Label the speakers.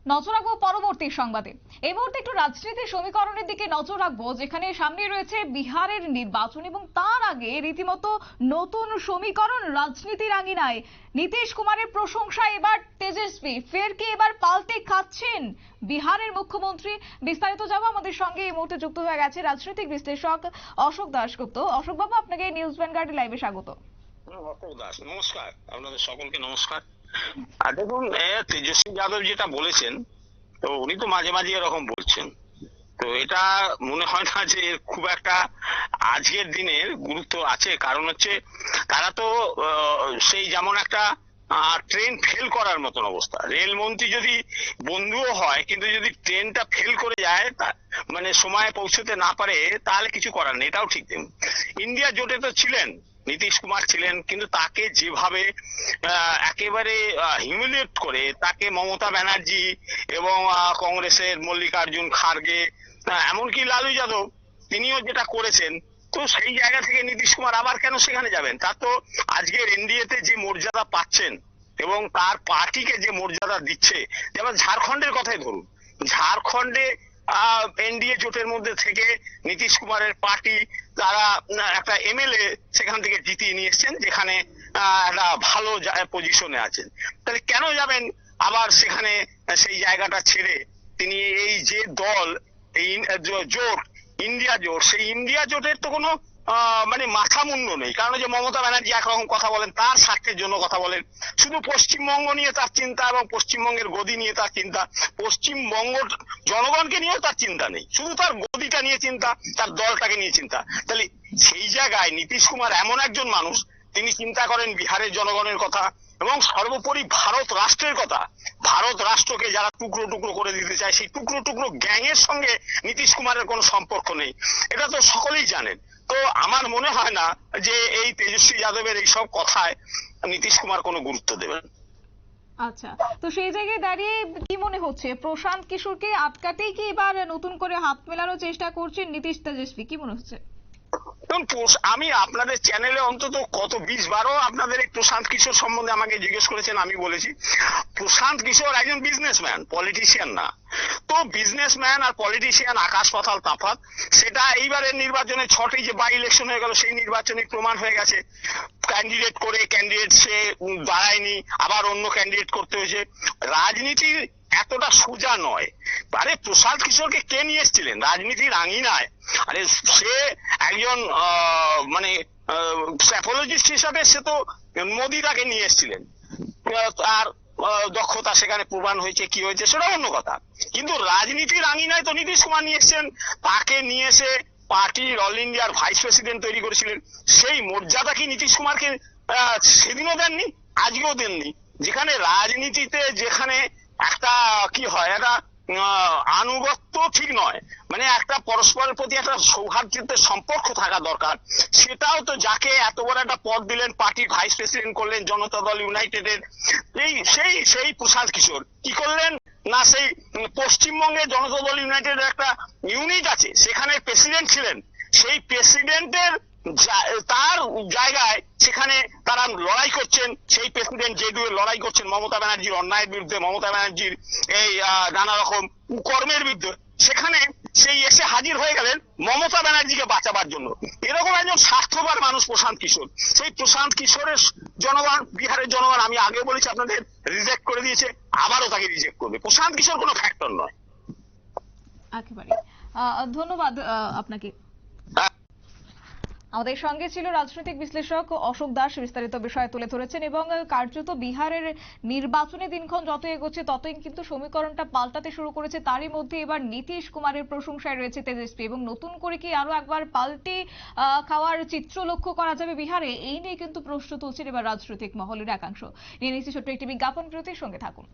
Speaker 1: নজর রাখবো পরবর্তী সংবাদে। এই মুহূর্তে একটু রাজনীতির সমীকরণের দিকে নজর রাখবো, যেখানে সামনে রয়েছে বিহারের নির্বাচন এবং তার আগে রীতিমতো নতুন সমীকরণ রাজনীতির আঙিনায়। নীতিশ কুমারের প্রশংসায় এবার তেজস্বী, ফের কি এবার পাল্টে খাচ্ছেন বিহারের মুখ্যমন্ত্রী? বিস্তারিত যাবো, আমাদের সঙ্গে এই মুহূর্তে যুক্ত হয়ে গেছে রাজনৈতিক বিশ্লেষক অশোক দাশগুপ্ত। অশোক বাবু, আপনাকে নিউজ ভ্যানগার্ড লাইভে স্বাগত।
Speaker 2: অশোক দাস, নমস্কার, আপনাদের সকলকে নমস্কার। আর দেখুন, তেজস্বী যাদব যেটা বলেছেন, তো উনি তো মাঝে মাঝে এরকম বলছেন, তো এটা মনে হয় না যে খুব একটা আজকের দিনের গুরুত্ব আছে। কারণ হচ্ছে তারা তো সেই যেমন একটা ট্রেন ফেল করার মতন অবস্থা। রেলমন্ত্রী যদি বন্ধুও হয়, কিন্তু যদি ট্রেনটা ফেল করে যায়, মানে সময়ে পৌঁছতে না পারে, তাহলে কিছু করার নেই। এটাও ঠিক। ইন্ডিয়া জোটে তো ছিলেন, নীতিশ কুমার ছিলেন, কিন্তু তাকে যেভাবে একেবারে হিউমিলিয়েট করে তাকে মমতা ব্যানার্জি এবং কংগ্রেসের মল্লিকার্জুন খার্গে, এমনকি লালু যাদব, তিনিও যেটা করেছেন, তো সেই জায়গা থেকে নীতিশ কুমার আবার কেন সেখানে যাবেন? তার তো আজকের এনডিএতে যে মর্যাদা পাচ্ছেন এবং তার পার্টিকে যে মর্যাদা দিচ্ছে, যেমন ঝাড়খণ্ডের কথাই ধরুন, ঝাড়খণ্ডে এনডিএ জোটের মধ্যে থেকে নীতিশ কুমারের পার্টি তারা একটা এমএলএ সেখান থেকে জিতিয়ে নিয়ে এসছেন, যেখানে একটা ভালো পজিশনে আছেন। তাহলে কেন যাবেন আবার সেখানে? সেই জায়গাটা ছেড়ে তিনি এই যে দল, এই জোট, ইন্ডিয়া জোট, সেই ইন্ডিয়া জোটের তো কোনো মানে মাথা মুন্ড নেই। কারণ যে মমতা ব্যানার্জি একরকম কথা বলেন, তার স্বার্থের জন্য কথা বলেন, শুধু পশ্চিমবঙ্গ নিয়ে তার চিন্তা এবং পশ্চিমবঙ্গের গদি নিয়ে তার চিন্তা। পশ্চিমবঙ্গ জনগণকে নিয়েও তার চিন্তা নেই, শুধু তার গদিটা নিয়ে চিন্তা, তার দলটাকে নিয়ে চিন্তা। তাহলে সেই জায়গায় নীতিশ কুমার এমন একজন মানুষ, তিনি চিন্তা করেন বিহারের জনগণের কথা এবং সর্বোপরি ভারত রাষ্ট্রের কথা। ভারত রাষ্ট্রকে যারা টুকরো টুকরো করে দিতে চায়, সেই টুকরো টুকরো গ্যাংয়ের সঙ্গে নীতিশ কুমারের কোনো সম্পর্ক নেই, এটা তো সকলেই জানেন। তো আমার মনে হয় না যে এই তেজস্বী যাদবের এইসব কথায় নীতিশ কুমার কোনো গুরুত্ব দেবেন।
Speaker 1: আচ্ছা, তো সেই জায়গায় দাঁড়িয়ে কি মনে হচ্ছে, প্রশান্ত কিশোরকে আটকাতেই কি এবার নতুন করে হাত মেলানোর চেষ্টা করছেন নীতিশ তেজস্বী? কি মনে হচ্ছে?
Speaker 2: আমি আপনাদের চ্যানেলে অন্তত কত 20-12 আপনাদের এই প্রশান্ত কিশোর সম্বন্ধে আমাকে জিজ্ঞেস করেছেন, আমি বলেছি প্রশান্ত কিশোর একজন বিজনেসম্যান, পলিটিশিয়ান না। তো বিজনেসম্যান আর পলিটিশিয়ান আকাশ পাতাল তফাৎ। সেটা এইবারের নির্বাচনে 6টি যে বাই ইলেকশন হয়ে গেল, সেই নির্বাচনে প্রমাণ হয়ে গেছে। ক্যান্ডিডেট করে ক্যান্ডিডেট সে দাঁড়ায়নি, আবার অন্য ক্যান্ডিডেট করতে হয়েছে। রাজনীতি এতটা সোজা নয়। আরে প্রশান্ত কিশোরকে কে নিয়ে এসেছিলেন রাজনীতির আঙিনায়? আরে সে একজন মানে স্যাফোলজিস্ট হিসাবে সে তো মোদি তাকে নিয়ে এসেছিলেন, আর দক্ষতা সেখানে প্রমাণ হয়েছে, কি হয়েছে সেটা অন্য কথা। কিন্তু রাজনীতির আঙিনায় তো নীতিশ কুমার নিয়ে এসছেন, তাকে নিয়ে এসে পার্টির অল ইন্ডিয়ার ভাইস প্রেসিডেন্ট তৈরি করেছিলেন। সেই মর্যাদা কি নীতিশ কুমারকে সেদিনও দেননি, আজকেও দেননি? যেখানে রাজনীতিতে যেখানে একটা কি হয়, একটা আনুগত্য ঠিক নয়, মানে একটা পরস্পরের প্রতি একটা সৌহার্দ্যের সম্পর্ক থাকা দরকার। সেটাও তো, যাকে এত বড় একটা পদ দিলেন, পার্টির ভাইস প্রেসিডেন্ট করলেন জনতা দল ইউনাইটেডের, সেই প্রশান্ত কিশোর কি করলেন না, সেই পশ্চিমবঙ্গে জনতা দল ইউনাইটেডের একটা ইউনিট আছে, সেখানে প্রেসিডেন্ট ছিলেন। সেই প্রেসিডেন্টের তার জায়গায় সেখানে তারা লড়াই করছেন, সেই প্রেসিডেন্ট যে লড়াই করছেন মমতা ব্যানার্জির অন্যায়ের বিরুদ্ধে, মমতা ব্যানার্জির এই নানা রকম কর্মের বিরুদ্ধে, সেখানে সেই এসে হাজির হয়ে গেলেন মমতা ব্যানার্জিকে বাঁচাবার জন্য। এরকম একজন স্বার্থপর মানুষ প্রশান্ত কিশোর। সেই প্রশান্ত কিশোরের জনগণ, বিহারের জনগণ, আমি আগে বলেছি আপনাদের, রিজেক্ট করে দিয়েছে, আবারও তাকে রিজেক্ট করবে। প্রশান্ত কিশোর কোনো ফ্যাক্টর নয়।
Speaker 1: একেবারে ধন্যবাদ আপনাকে। আমাদের সঙ্গে ছিল রাজনৈতিক বিশ্লেষক অশোক দাস, বিস্তারিত বিষয় তুলে ধরেছেন এবং কার্যত বিহারের নির্বাচনী দিনক্ষণ যত এগোচ্ছে ততই কিন্তু সমীকরণটা পাল্টাতে শুরু করেছে। তারই মধ্যে এবার নীতিশ কুমারের প্রশংসায় রয়েছে তেজস্বী এবং নতুন করে কি আরো একবার পাল্টে খাওয়ার চিত্র লক্ষ্য করা যাবে বিহারে, এই নিয়ে কিন্তু প্রশ্ন তুলছেন এবার রাজনৈতিক মহলের একাংশ। নিয়ে নিচ্ছি ছোট্ট একটি বিজ্ঞাপন বিরতির, সঙ্গে থাকুন।